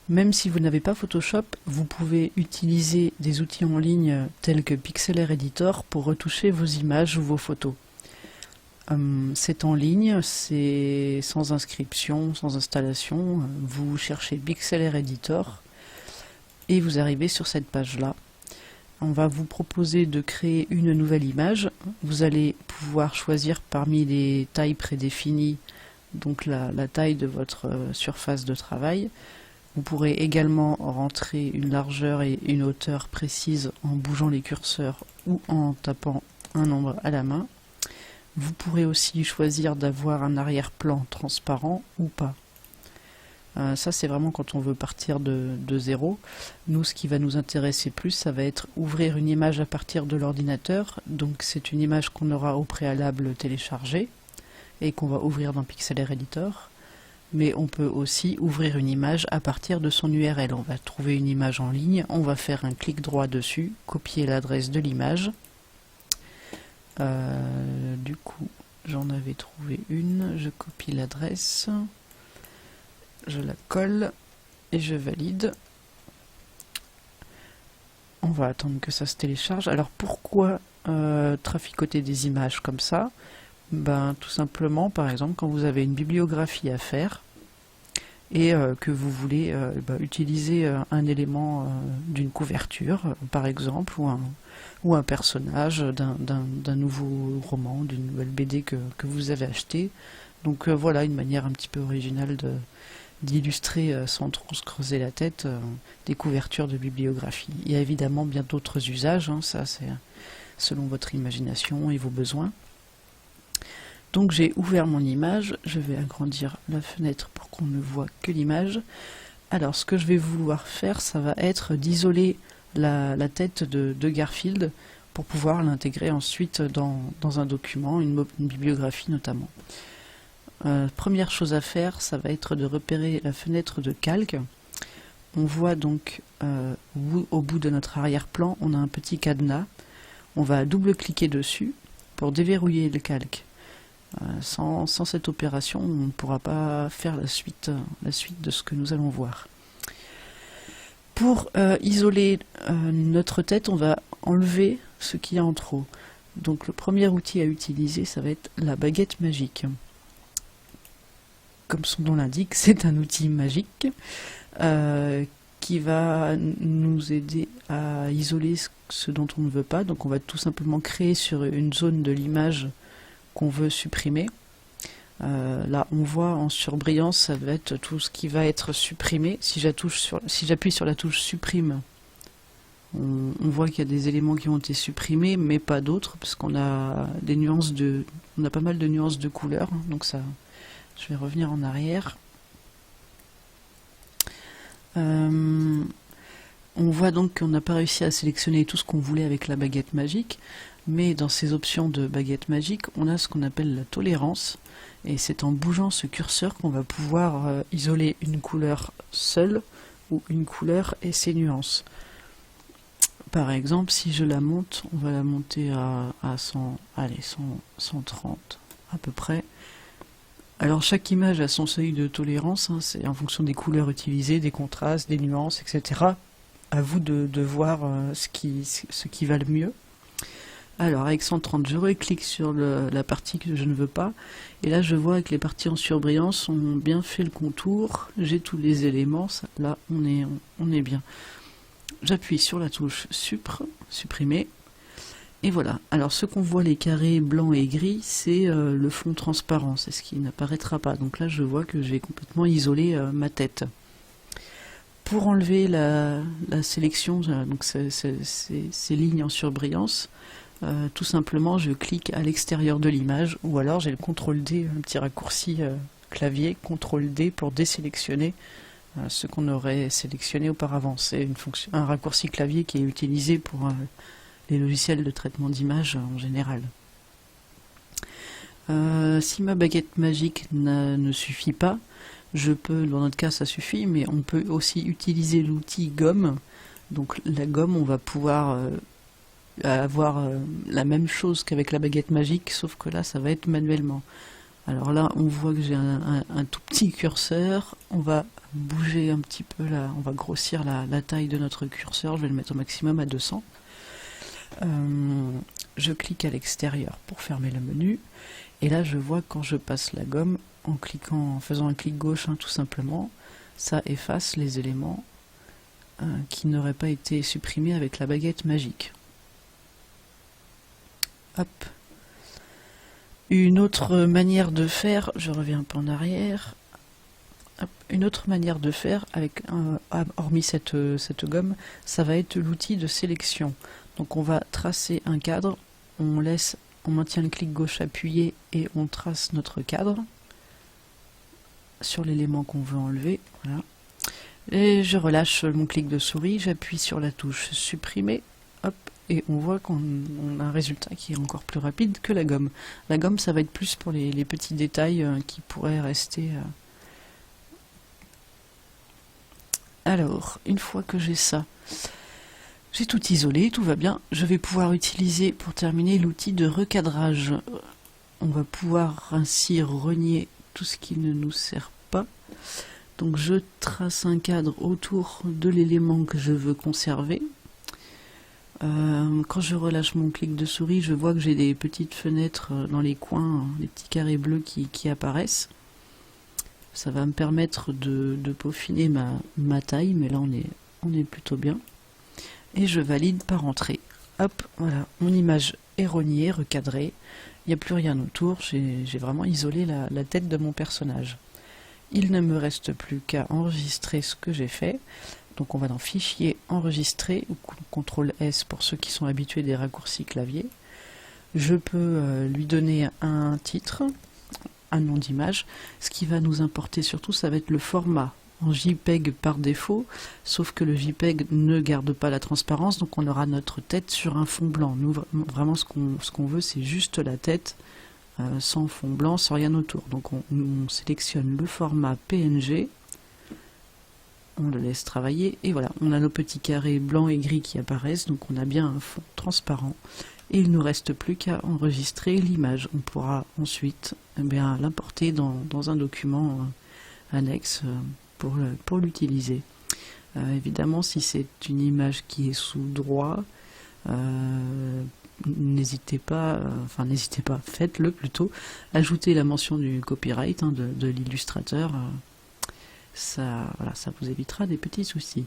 Même si vous n'avez pas Photoshop, vous pouvez utiliser des outils en ligne tels que Pixlr Editor pour retoucher vos images ou vos photos. C'est en ligne, c'est sans inscription, sans installation. Vous cherchez Pixlr Editor et vous arrivez sur cette page-là. On va vous proposer de créer une nouvelle image. Vous allez pouvoir choisir parmi les tailles prédéfinies, donc la taille de votre surface de travail. Vous pourrez également rentrer une largeur et une hauteur précises en bougeant les curseurs ou en tapant un nombre à la main. Vous pourrez aussi choisir d'avoir un arrière-plan transparent ou pas. Ça c'est vraiment quand on veut partir de zéro. Nous, ce qui va nous intéresser plus, ça va être ouvrir une image à partir de l'ordinateur. Donc c'est une image qu'on aura au préalable téléchargée et qu'on va ouvrir dans Pixlr Editor. Mais on peut aussi ouvrir une image à partir de son URL. On va trouver une image en ligne, on va faire un clic droit dessus, copier l'adresse de l'image. Du coup, j'en avais trouvé une, je copie l'adresse, je la colle et je valide. On va attendre que ça se télécharge. Alors pourquoi traficoter des images comme ça? Ben, tout simplement, par exemple, quand vous avez une bibliographie à faire et que vous voulez utiliser un élément d'une couverture, par exemple, ou un personnage d'un nouveau roman, d'une nouvelle BD que vous avez acheté. Donc voilà une manière un petit peu originale d'illustrer sans trop se creuser la tête des couvertures de bibliographie. Il y a évidemment bien d'autres usages, hein, ça c'est selon votre imagination et vos besoins. Donc j'ai ouvert mon image, je vais agrandir la fenêtre pour qu'on ne voit que l'image. Alors ce que je vais vouloir faire, ça va être d'isoler la tête de Garfield pour pouvoir l'intégrer ensuite dans un document, une bibliographie notamment. Première chose à faire, ça va être de repérer la fenêtre de calque. On voit donc au bout de notre arrière-plan, on a un petit cadenas. On va double-cliquer dessus pour déverrouiller le calque. Sans cette opération, on ne pourra pas faire la suite de ce que nous allons voir. Pour isoler notre tête, on va enlever ce qu'il y a en trop. Donc le premier outil à utiliser, ça va être la baguette magique. Comme son nom l'indique, c'est un outil magique qui va nous aider à isoler ce dont on ne veut pas. Donc on va tout simplement créer sur une zone de l'image qu'on veut supprimer. Là on voit en surbrillance, ça va être tout ce qui va être supprimé. Si j'appuie sur la touche supprime, on voit qu'il y a des éléments qui ont été supprimés, mais pas d'autres, parce qu'on a des nuances on a pas mal de nuances de couleurs, donc ça, je vais revenir en arrière. On voit donc qu'on n'a pas réussi à sélectionner tout ce qu'on voulait avec la baguette magique, mais dans ces options de baguette magique, on a ce qu'on appelle la tolérance, et c'est en bougeant ce curseur qu'on va pouvoir isoler une couleur seule ou une couleur et ses nuances. Par exemple, si je la monte, on va la monter à 130 à peu près. Alors chaque image a son seuil de tolérance, hein, c'est en fonction des couleurs utilisées, des contrastes, des nuances, etc. À vous de voir ce qui va le mieux. Alors avec 130, je reclique sur la partie que je ne veux pas, et là je vois que les parties en surbrillance ont bien fait le contour, j'ai tous les éléments, là on est bien. J'appuie sur la touche supprimer, et voilà. Alors ce qu'on voit, les carrés blancs et gris, c'est le fond transparent, c'est ce qui n'apparaîtra pas. Donc là je vois que j'ai complètement isolé ma tête. Pour enlever la sélection, donc ces lignes en surbrillance, tout simplement je clique à l'extérieur de l'image, ou alors j'ai le CTRL-D, un petit raccourci clavier, CTRL-D pour désélectionner ce qu'on aurait sélectionné auparavant. C'est un raccourci clavier qui est utilisé pour les logiciels de traitement d'image en général. Si ma baguette magique ne suffit pas, je peux, dans notre cas ça suffit, mais on peut aussi utiliser l'outil gomme. Donc la gomme, on va pouvoir avoir la même chose qu'avec la baguette magique, sauf que là ça va être manuellement. Alors là on voit que j'ai un tout petit curseur, on va bouger un petit peu là, on va grossir la taille de notre curseur, je vais le mettre au maximum à 200. Je clique à l'extérieur pour fermer le menu, et là je vois quand je passe la gomme, en faisant un clic gauche tout simplement, ça efface les éléments qui n'auraient pas été supprimés avec la baguette magique. Hop. Une autre manière de faire, je reviens un peu en arrière, hop, une autre manière de faire, avec hormis cette gomme, ça va être l'outil de sélection. Donc on va tracer un cadre, on maintient le clic gauche appuyé et on trace notre cadre sur l'élément qu'on veut enlever. Voilà. Et je relâche mon clic de souris, j'appuie sur la touche supprimer, hop, et on voit qu'on a un résultat qui est encore plus rapide que la gomme. La gomme, ça va être plus pour les petits détails qui pourraient rester. Alors, une fois que j'ai ça, j'ai tout isolé, tout va bien. Je vais pouvoir utiliser, pour terminer, l'outil de recadrage. On va pouvoir ainsi renier tout ce qui ne nous sert pas. Donc je trace un cadre autour de l'élément que je veux conserver. Quand je relâche mon clic de souris, je vois que j'ai des petites fenêtres dans les coins, des petits carrés bleus qui apparaissent. Ça va me permettre de peaufiner ma taille, mais là on est plutôt bien. Et je valide par entrée. Hop, voilà, mon image est reniée, recadrée. Il n'y a plus rien autour, j'ai vraiment isolé la tête de mon personnage. Il ne me reste plus qu'à enregistrer ce que j'ai fait. Donc on va dans Fichier, Enregistrer, ou CTRL S pour ceux qui sont habitués des raccourcis clavier. Je peux lui donner un titre, un nom d'image. Ce qui va nous importer surtout, ça va être le format en JPEG par défaut, sauf que le JPEG ne garde pas la transparence, donc on aura notre tête sur un fond blanc. Nous, vraiment, ce qu'on veut, c'est juste la tête, sans fond blanc, sans rien autour. Donc on sélectionne le format PNG, on le laisse travailler, et voilà, on a nos petits carrés blancs et gris qui apparaissent, donc on a bien un fond transparent, et il ne nous reste plus qu'à enregistrer l'image. On pourra ensuite l'importer dans un document annexe pour l'utiliser. Évidemment, si c'est une image qui est sous droit, n'hésitez pas, faites-le plutôt, ajoutez la mention du copyright de l'illustrateur, ça vous évitera des petits soucis.